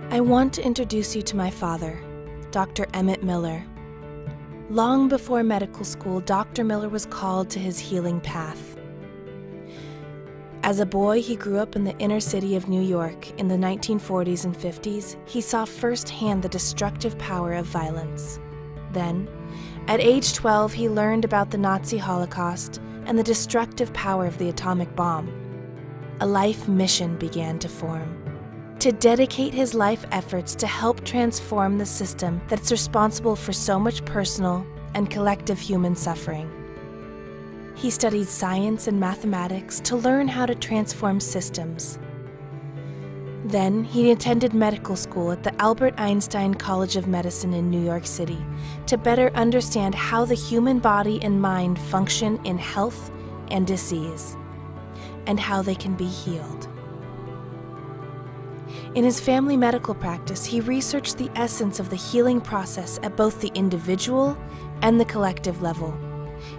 I want to introduce you to my father, Dr. Emmett Miller. Long before medical school, Dr. Miller was called to his healing path. As a boy, he grew up in the inner city of New York in the 1940s and 50s. He saw firsthand the destructive power of violence. Then, at age 12, he learned about the Nazi Holocaust and the destructive power of the atomic bomb. A life mission began to form: to dedicate his life efforts to help transform the system that's responsible for so much personal and collective human suffering. He studied science and mathematics to learn how to transform systems. Then he attended medical school at the Albert Einstein College of Medicine in New York City to better understand how the human body and mind function in health and disease, and how they can be healed. In his family medical practice, he researched the essence of the healing process at both the individual and the collective level.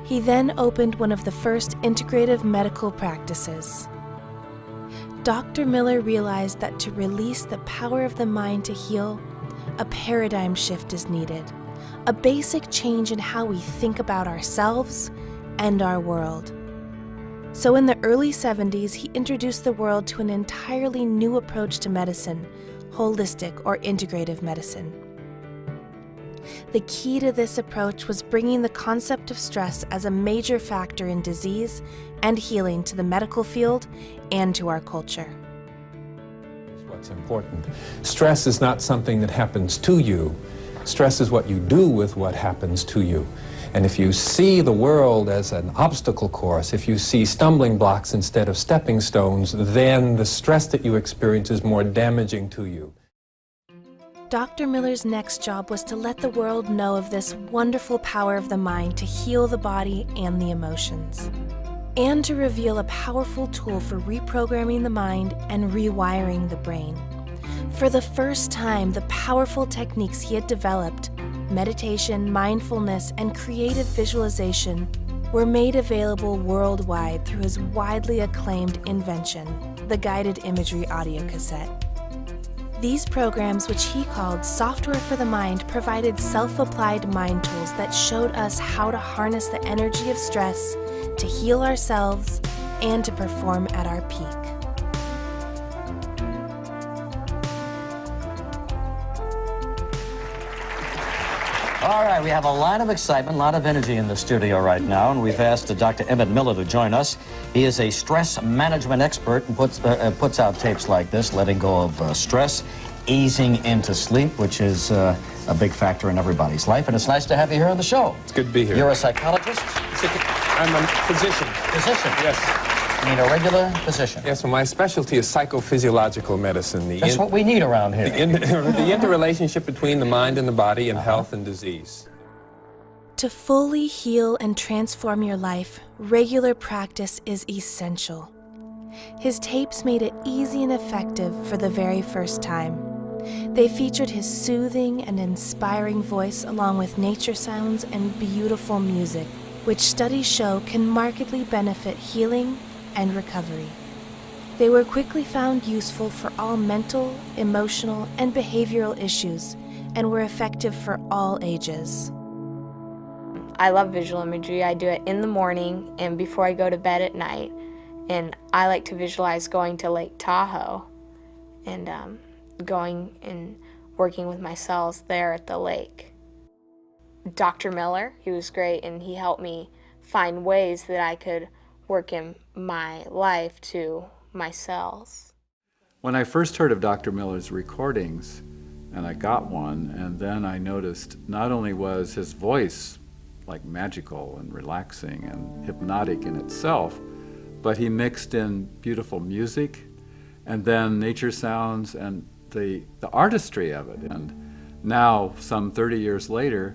He then opened one of the first integrative medical practices. Dr. Miller realized that to release the power of the mind to heal, a paradigm shift is needed, a basic change in how we think about ourselves and our world. So in the early 70s, he introduced the world to an entirely new approach to medicine, holistic or integrative medicine. The key to this approach was bringing the concept of stress as a major factor in disease and healing to the medical field and to our culture. What's important. Stress is not something that happens to you. Stress is what you do with what happens to you. And if you see the world as an obstacle course, if you see stumbling blocks instead of stepping stones, then the stress that you experience is more damaging to you. Dr. Miller's next job was to let the world know of this wonderful power of the mind to heal the body and the emotions, and to reveal a powerful tool for reprogramming the mind and rewiring the brain. For the first time, the powerful techniques he had developed, meditation, mindfulness, and creative visualization, were made available worldwide through his widely acclaimed invention, the guided imagery audio cassette. These programs, which he called Software for the Mind, provided self-applied mind tools that showed us how to harness the energy of stress to heal ourselves and to perform at our peak. All right, we have a lot of excitement, a lot of energy in the studio right now, and we've asked Dr. Emmett Miller to join us. He is a stress management expert and puts out tapes like this, letting go of stress, easing into sleep, which is a big factor in everybody's life. And it's nice to have you here on the show. It's good to be here. You're a psychologist? I'm a physician. Physician? Yes. You mean a regular physician? Yes, well, my specialty is psychophysiological medicine. That's what we need around here. The interrelationship between the mind and the body and health and disease. To fully heal and transform your life, regular practice is essential. His tapes made it easy and effective for the very first time. They featured his soothing and inspiring voice along with nature sounds and beautiful music, which studies show can markedly benefit healing and recovery. They were quickly found useful for all mental, emotional, and behavioral issues, and were effective for all ages. I love visual imagery. I do it in the morning and before I go to bed at night. And I like to visualize going to Lake Tahoe and going and working with my cells there at the lake. Dr. Miller, he was great, and he helped me find ways that I could work in my life to my cells. When I first heard of Dr. Miller's recordings, and I got one, and then I noticed not only was his voice like magical and relaxing and hypnotic in itself, but he mixed in beautiful music and then nature sounds and the artistry of it. And now, some 30 years later,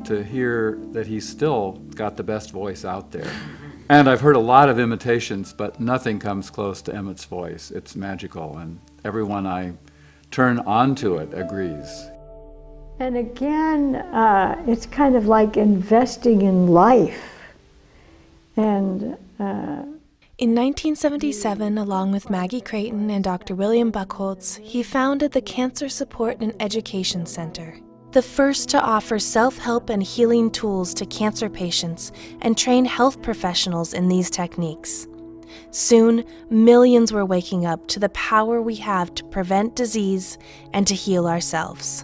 to hear that he's still got the best voice out there. And I've heard a lot of imitations, but nothing comes close to Emmett's voice. It's magical, and everyone I turn onto it agrees. And again, it's kind of like investing in life. And In 1977, along with Maggie Creighton and Dr. William Buchholz, he founded the Cancer Support and Education Center, the first to offer self-help and healing tools to cancer patients and train health professionals in these techniques. Soon, millions were waking up to the power we have to prevent disease and to heal ourselves.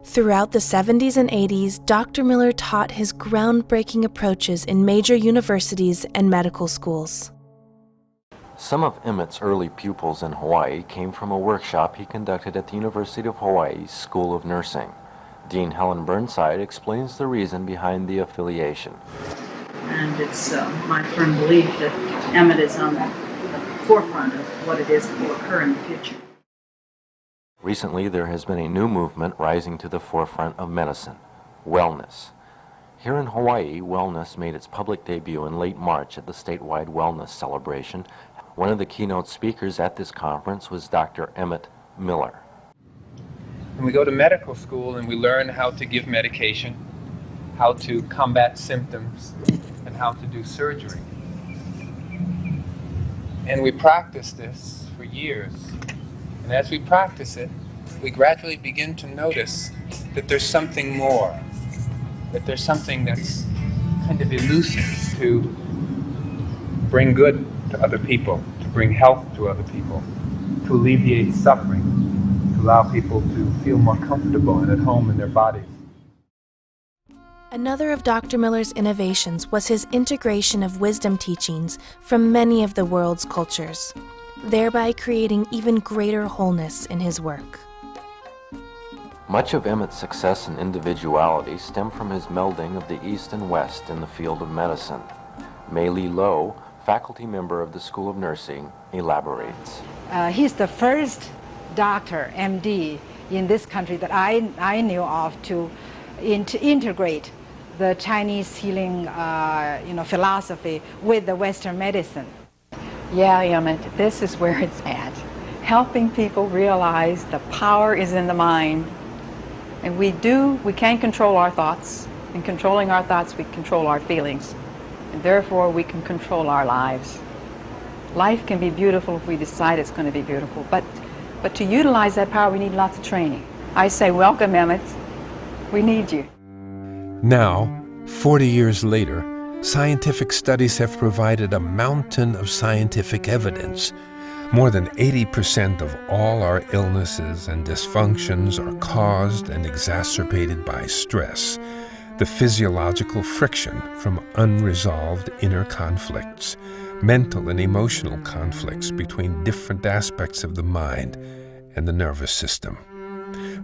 Throughout the 70s and 80s, Dr. Miller taught his groundbreaking approaches in major universities and medical schools. Some of Emmett's early pupils in Hawaii came from a workshop he conducted at the University of Hawaii's School of Nursing. Dean Helen Burnside explains the reason behind the affiliation. And it's my firm belief that Emmett is on the forefront of what it is that will occur in the future. Recently, there has been a new movement rising to the forefront of medicine, wellness. Here in Hawaii, wellness made its public debut in late March at the statewide wellness celebration. One of the keynote speakers at this conference was Dr. Emmett Miller. When we go to medical school and we learn how to give medication, how to combat symptoms, and how to do surgery. And we practice this for years. And as we practice it, we gradually begin to notice that there's something more, that there's something that's kind of elusive to bring good to other people, to bring health to other people, to alleviate suffering, to allow people to feel more comfortable and at home in their bodies. Another of Dr. Miller's innovations was his integration of wisdom teachings from many of the world's cultures, thereby creating even greater wholeness in his work. Much of Emmett's success and individuality stem from his melding of the East and West in the field of medicine. Mei Lee Low, faculty member of the School of Nursing, elaborates. He's the first doctor, MD, in this country that I knew of to integrate the Chinese healing philosophy with the Western medicine. Yeah, Emmett, this is where it's at. Helping people realize the power is in the mind. And we can control our thoughts. In controlling our thoughts, we control our feelings. And therefore, we can control our lives. Life can be beautiful if we decide it's going to be beautiful. But to utilize that power, we need lots of training. I say, welcome, Emmett. We need you. Now, 40 years later, scientific studies have provided a mountain of scientific evidence. More than 80% of all our illnesses and dysfunctions are caused and exacerbated by stress, the physiological friction from unresolved inner conflicts, mental and emotional conflicts between different aspects of the mind and the nervous system.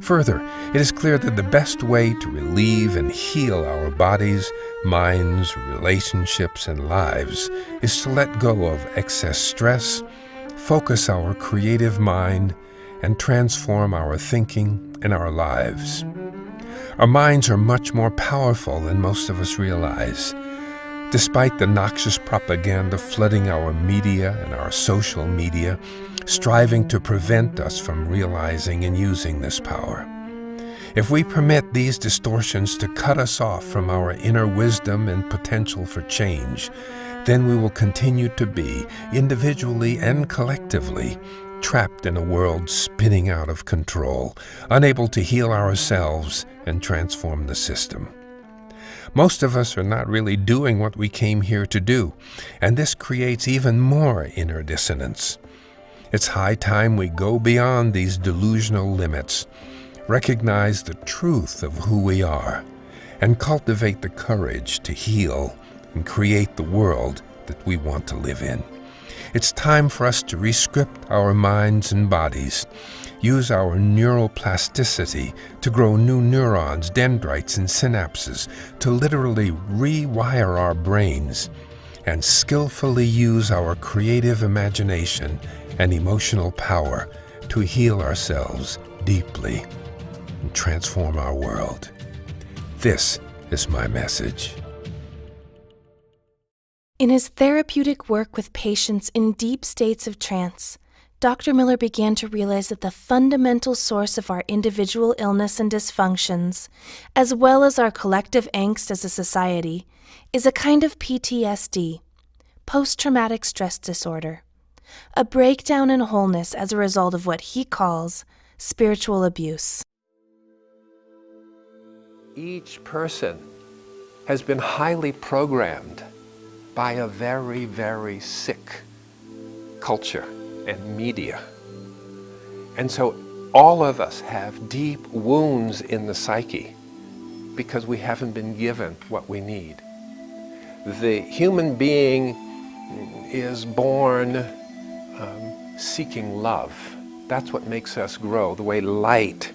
Further, it is clear that the best way to relieve and heal our bodies, minds, relationships, and lives is to let go of excess stress, focus our creative mind, and transform our thinking and our lives. Our minds are much more powerful than most of us realize. Despite the noxious propaganda flooding our media and our social media, striving to prevent us from realizing and using this power. If we permit these distortions to cut us off from our inner wisdom and potential for change, then we will continue to be, individually and collectively, trapped in a world spinning out of control, unable to heal ourselves and transform the system. Most of us are not really doing what we came here to do, and this creates even more inner dissonance. It's high time we go beyond these delusional limits, recognize the truth of who we are, and cultivate the courage to heal and create the world that we want to live in. It's time for us to rescript our minds and bodies, use our neuroplasticity to grow new neurons, dendrites, and synapses, to literally rewire our brains, and skillfully use our creative imagination and emotional power to heal ourselves deeply and transform our world. This is my message. In his therapeutic work with patients in deep states of trance, Dr. Miller began to realize that the fundamental source of our individual illness and dysfunctions, as well as our collective angst as a society, is a kind of PTSD, post-traumatic stress disorder, a breakdown in wholeness as a result of what he calls spiritual abuse. Each person has been highly programmed by a very, very sick culture and media. And so all of us have deep wounds in the psyche because we haven't been given what we need. The human being is born seeking love. That's what makes us grow, the way light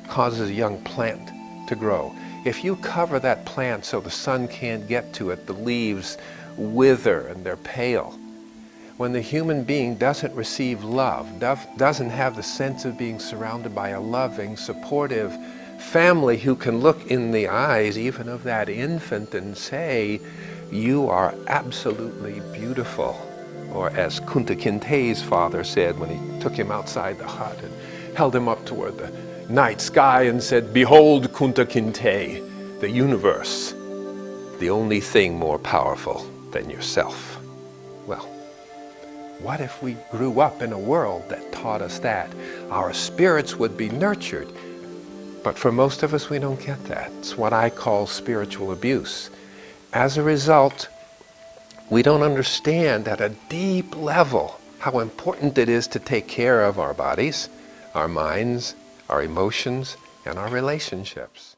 causes a young plant to grow. If you cover that plant so the sun can't get to it, the leaves wither and they're pale. When the human being doesn't receive love, doesn't have the sense of being surrounded by a loving, supportive family who can look in the eyes even of that infant and say, "You are absolutely beautiful." Or as Kunta Kinte's father said when he took him outside the hut and held him up toward the night sky and said, "Behold, Kunta Kinte, the universe, the only thing more powerful than yourself." Well, what if we grew up in a world that taught us that? Our spirits would be nurtured. But for most of us, we don't get that. It's what I call spiritual abuse. As a result, we don't understand at a deep level how important it is to take care of our bodies, our minds, our emotions, and our relationships.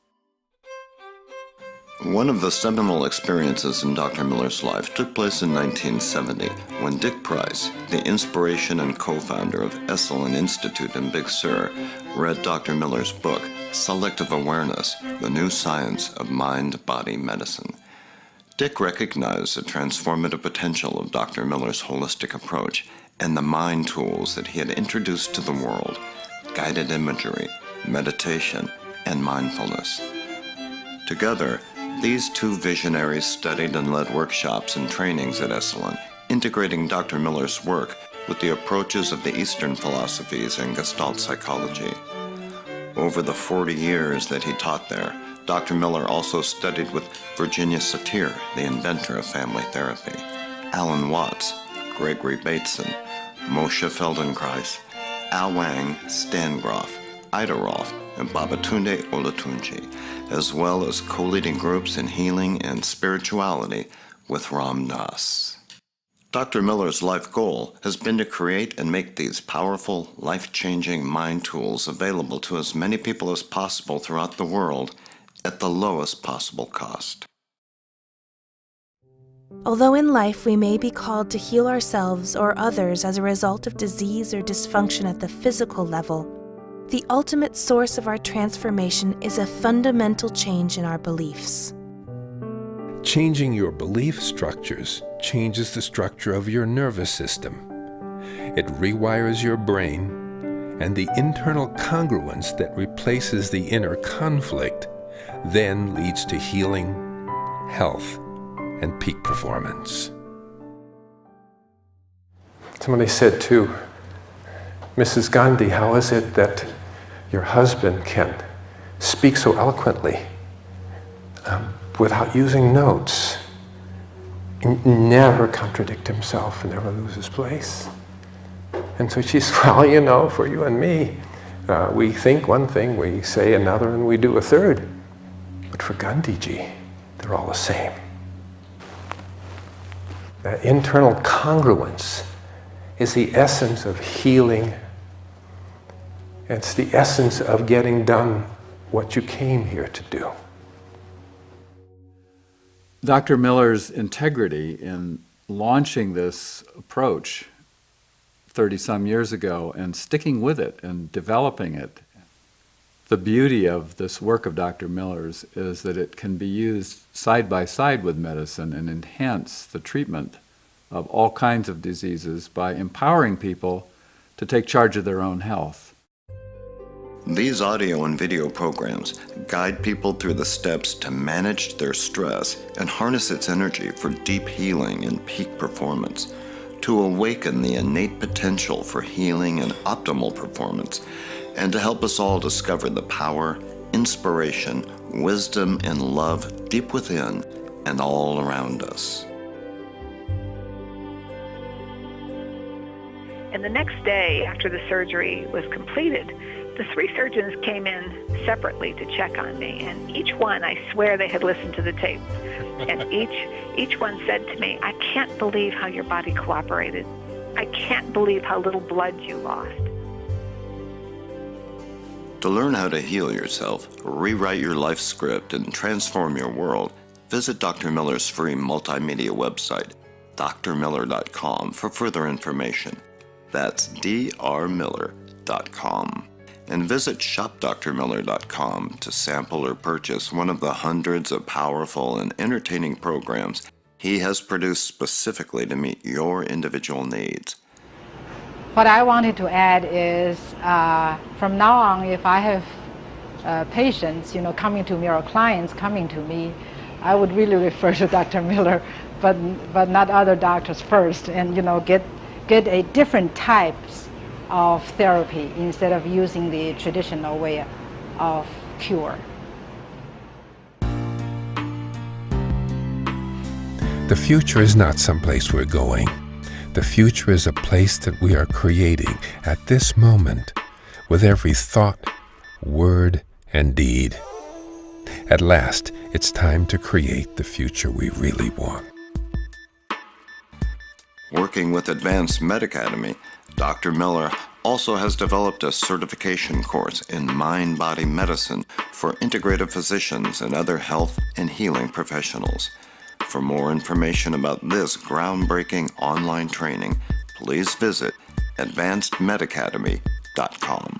One of the seminal experiences in Dr. Miller's life took place in 1970 when Dick Price, the inspiration and co-founder of Esalen Institute in Big Sur, read Dr. Miller's book, Selective Awareness, The New Science of Mind-Body Medicine. Dick recognized the transformative potential of Dr. Miller's holistic approach and the mind tools that he had introduced to the world, guided imagery, meditation, and mindfulness. Together, these two visionaries studied and led workshops and trainings at Esalen, integrating Dr. Miller's work with the approaches of the Eastern philosophies and Gestalt psychology. Over the 40 years that he taught there, Dr. Miller also studied with Virginia Satir, the inventor of family therapy, Alan Watts, Gregory Bateson, Moshe Feldenkrais, Al Wang, Stan Grof, Ida Rolf, and Babatunde Olatunji, as well as co-leading groups in healing and spirituality with Ram Dass. Dr. Miller's life goal has been to create and make these powerful, life-changing mind tools available to as many people as possible throughout the world at the lowest possible cost. Although in life we may be called to heal ourselves or others as a result of disease or dysfunction at the physical level, the ultimate source of our transformation is a fundamental change in our beliefs. Changing your belief structures changes the structure of your nervous system. It rewires your brain, and the internal congruence that replaces the inner conflict then leads to healing, health, and peak performance. Somebody said to Mrs. Gandhi, "How is it that your husband can speak so eloquently without using notes, never contradict himself and never lose his place?" And so she said, "Well, you know, for you and me, we think one thing, we say another, and we do a third. But for Gandhiji, they're all the same." That internal congruence is the essence of healing. It's the essence of getting done what you came here to do. Dr. Miller's integrity in launching this approach 30-some years ago and sticking with it and developing it. The beauty of this work of Dr. Miller's is that it can be used side by side with medicine and enhance the treatment of all kinds of diseases by empowering people to take charge of their own health. These audio and video programs guide people through the steps to manage their stress and harness its energy for deep healing and peak performance, to awaken the innate potential for healing and optimal performance, and to help us all discover the power, inspiration, wisdom, and love deep within and all around us. And the next day, after the surgery was completed, the 3 surgeons came in separately to check on me, and each one, I swear they had listened to the tape, and each one said to me, "I can't believe how your body cooperated. I can't believe how little blood you lost." To learn how to heal yourself, rewrite your life script, and transform your world, visit Dr. Miller's free multimedia website, drmiller.com, for further information. That's drmiller.com. And visit shopdrmiller.com to sample or purchase one of the hundreds of powerful and entertaining programs he has produced specifically to meet your individual needs. What I wanted to add is, from now on, if I have patients, coming to me or clients coming to me, I would really refer to Dr. Miller, but not other doctors first, and get a different types of therapy instead of using the traditional way of cure. The future is not someplace we're going. The future is a place that we are creating at this moment with every thought, word, and deed. At last, it's time to create the future we really want. Working with Advanced Med Academy, Dr. Miller also has developed a certification course in mind-body medicine for integrative physicians and other health and healing professionals. For more information about this groundbreaking online training, please visit advancedmedacademy.com.